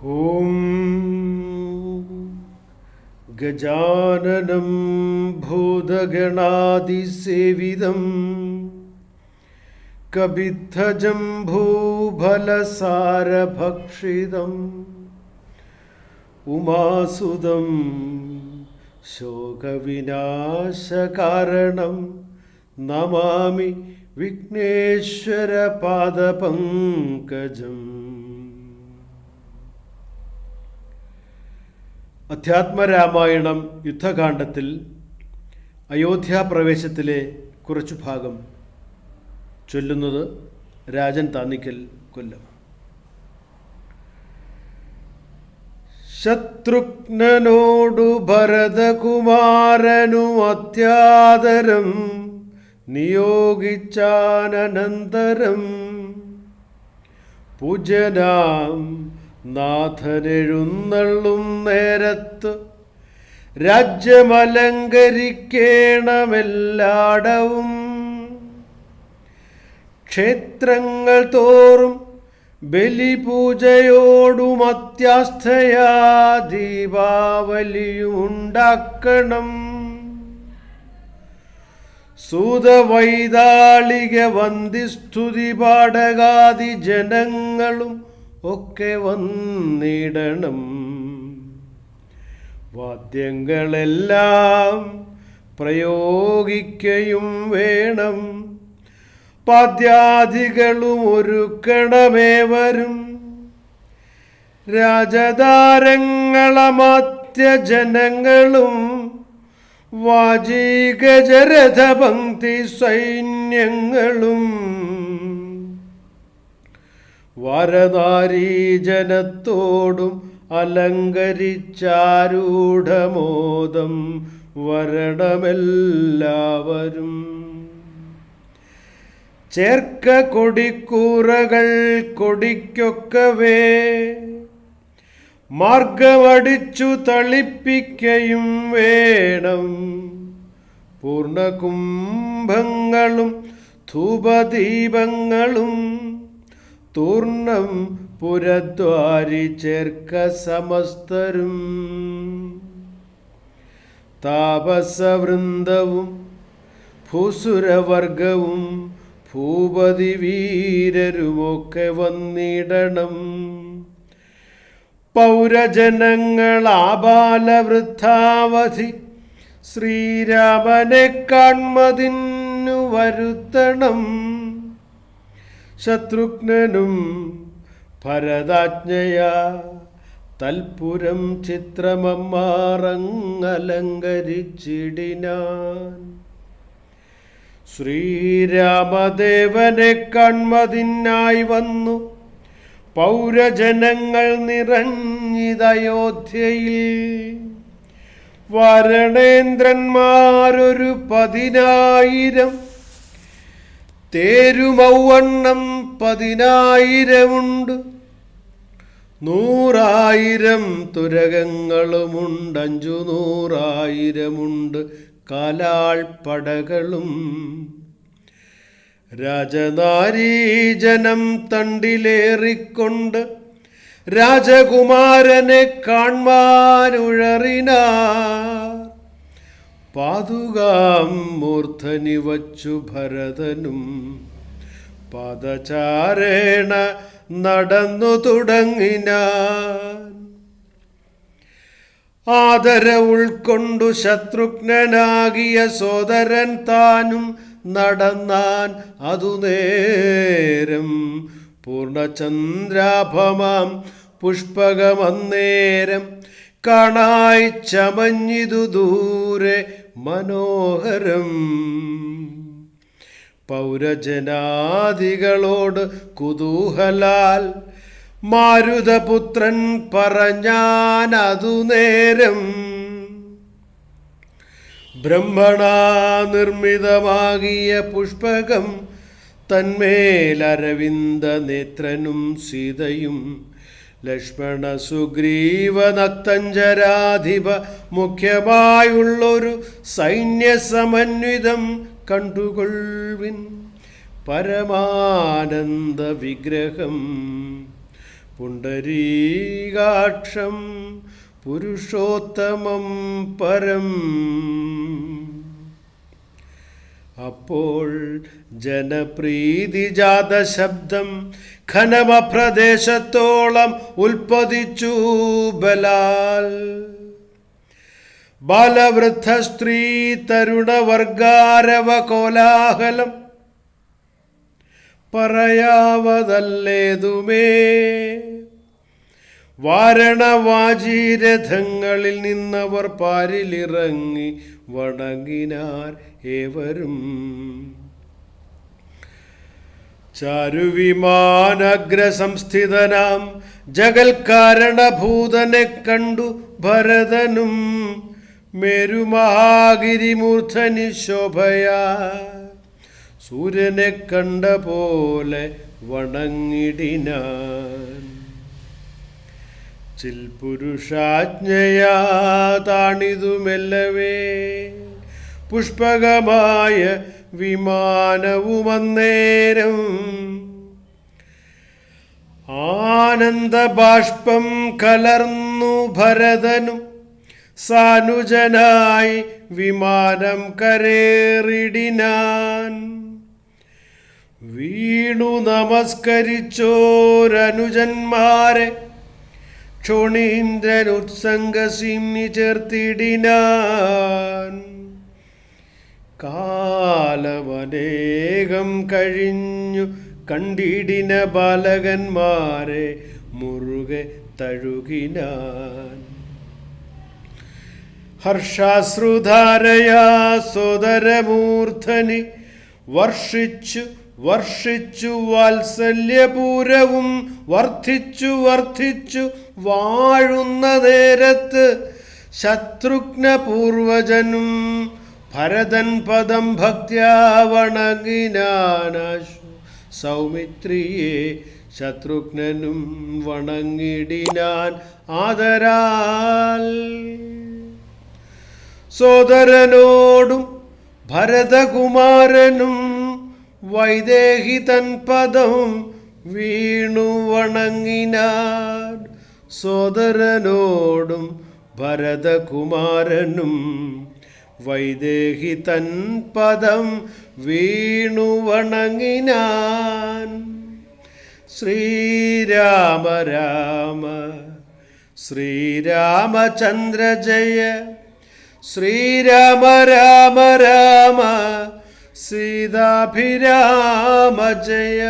ഓം ഗജാനനം ഭൂതഗണാതിസേവിതം കപിത്തജംഭൂഫലസാരഭക്ഷിതം ഉമാസുതം ശോകവിനാശകാരണം നമാമി വിഘ്നേശ്വരപാദപങ്കജം. അധ്യാത്മരാമായണം യുദ്ധകാണ്ഡത്തിൽ അയോധ്യാപ്രവേശത്തിലെ കുറച്ചു ഭാഗം ചൊല്ലുന്നത് രാജൻ താന്നിക്കൽ, കൊല്ലം. ശത്രുഘ്നനോടു ഭരതകുമാരനു അത്യാദരം നിയോഗിച്ചാനന്തരം പൂജനാം നാഥനെഴുന്നള്ളും നേരത്ത് രാജ്യമലങ്കരിക്കേണമെല്ലാടവും ക്ഷേത്രങ്ങൾ തോറും ബലിപൂജയോടും അത്യാസ്ഥയാ ദീപാവലിയുമുണ്ടാക്കണം. സൂതവൈതാളിക വന്ദിസ്തുതി പാടകാദി ജനങ്ങളും ഒക്കെ വന്നിടണം. വാദ്യങ്ങളെല്ലാം പ്രയോഗിക്കയും വേണം. പാദ്യാദികളും ഒരുക്കണമേവരും. രാജതാരങ്ങളമത്യ ജനങ്ങളും വാചികജരഥപംക്തി സൈന്യങ്ങളും വരനാരീജനത്തോടും അലങ്കരിച്ചാരൂഢമോദം വരണമെല്ലാവരും. ചേർക്ക കൊടിക്കൂറകൾ കൊടിക്കൊക്കവേ മാർഗമടിച്ചു തളിപ്പിക്കയും വേണം. പൂർണ്ണകുംഭങ്ങളും ധൂപദീപങ്ങളും തൂർണം പുരദ്വാരി ചേർക്ക സമസ്തരും. താപസവൃന്ദവും ഭൂസുരവർഗവും ഭൂപതി വീരരുമൊക്കെ വന്നിടണം. പൗരജനങ്ങൾ ആബാലവൃദ്ധാവധി ശ്രീരാമനെ കാൺമതിന്നു വരുത്തണം. ശത്രുഘ്നനും ഭരതാജ്ഞയാ തൽപുരം ചിത്രമമ്മാറങ്ങലങ്കരിച്ചിടിനാൻ. ശ്രീരാമദേവനെ കാൺമതിനായി വന്നു പൗരജനങ്ങൾ നിറഞ്ഞിതയോധ്യയിൽ. വരണേന്ദ്രന്മാരൊരു 10,000 തേരുമൗവണ്ണം 10,000 100,000 തുരകങ്ങളുമുണ്ട്. 500,000 കാലാൾപ്പടകളും. രാജനാരീജനം തണ്ടിലേറിക്കൊണ്ട് രാജകുമാരനെ കാൺമാനുഴറിനാർ. പാതുകാം മൂർധനി വച്ചു ഭരതനും പാദചാരേണ നടന്നു തുടങ്ങിനാൻ. ആദര ഉൾക്കൊണ്ടു ശത്രുഘ്നനാകിയ സോദരൻ താനും നടന്നാൻ. അതുനേരം പൂർണ്ണചന്ദ്രാഭമാം പുഷ്പകമന്നേരം കാണായി ചമഞ്ഞിതു ദൂരെ മനോഹരം. പൗരജനാദികളോട് കുതൂഹലാൽ മാരുതപുത്രൻ പറഞ്ഞാനതു നേരം. ബ്രഹ്മണാ നിർമ്മിതമാകിയ പുഷ്പകം തന്മേലരവിന്ദ നേത്രനും സീതയും ലക്ഷ്മണ സുഗ്രീവ നക്തഞ്ചരാധിപ മുഖ്യമായുള്ളൊരു സൈന്യസമന്വിതം കണ്ടുകൊള്ളുവിൻ. പരമാനന്ദ വിഗ്രഹം പുണ്ടരീകാക്ഷം പുരുഷോത്തമം പരം. അപ്പോൾ ജനപ്രീതിജാത ശബ്ദം ഘനമപ്രദേശത്തോളം ഉൽപ്പതിച്ചു ബലാൽ. ബാലവൃദ്ധ സ്ത്രീ തരുണവർഗാരവ കോലാഹലം പറയാവതല്ലേതുമേ. വാരണവാജീരഥങ്ങളിൽ നിന്നവർ പാരിലിറങ്ങി വണങ്ങിനാർ ഏവരും. ചാരുവിമാനഗ്രസംസ്ഥിതനാം ജഗൽക്കാരണഭൂതനെ കണ്ടു ഭരതനും മേരുമഹാഗിരിമൂർധനി ശോഭയാ സൂര്യനെ കണ്ട പോലെ വണങ്ങിടിനാൻ. ചിൽപുരുഷാജ്ഞയാ താണിതുമെല്ലവേ പുഷ്പകമായ വിമാനവുമന്നേരം. ആനന്ദബാഷ്പം കലർന്നു ഭരതനും സാനുജനായി വിമാനം കരേറിടിനാൻ. വീണു നമസ്കരിച്ചോരനുജന്മാരെ ക്ഷോണീന്ദ്രൻ ഉത്സംഗസിംനി ചേർത്തിടിനാൻ. കാലമനേകം കഴിഞ്ഞു കണ്ടിടിന ബാലകന്മാരെ മുറുകെ തഴുകിനാൻ. ഹർഷാശ്രുധാരയാ സോദരമൂർധനി വർഷിച്ചു വർഷിച്ചു വാത്സല്യപൂരവും വർദ്ധിച്ചു വർദ്ധിച്ചു വാഴുന്ന നേരത്ത് ശത്രുഘ്നപൂർവജനും ഭരതൻ പദം ഭക്ത്യാ വണങ്ങിനാനാശു സൗമിത്രിയെ. ശത്രുഘ്നനും വണങ്ങിടിനാൻ ആദരാൽ. സോദരനോടും ഭരതകുമാരനും വൈദേഹി തൻ പദം വീണു വണങ്ങിനാൻ. സോദരനോടും ഭരതകുമാരനും വൈദേഹി തൻ പദം വീണു വണങ്ങിനാൻ. ശ്രീരാമ രാമ ശ്രീരാമചന്ദ്ര ജയ. ശ്രീരാമ രാമ രാമ സീതാഭിരാമ ജയ.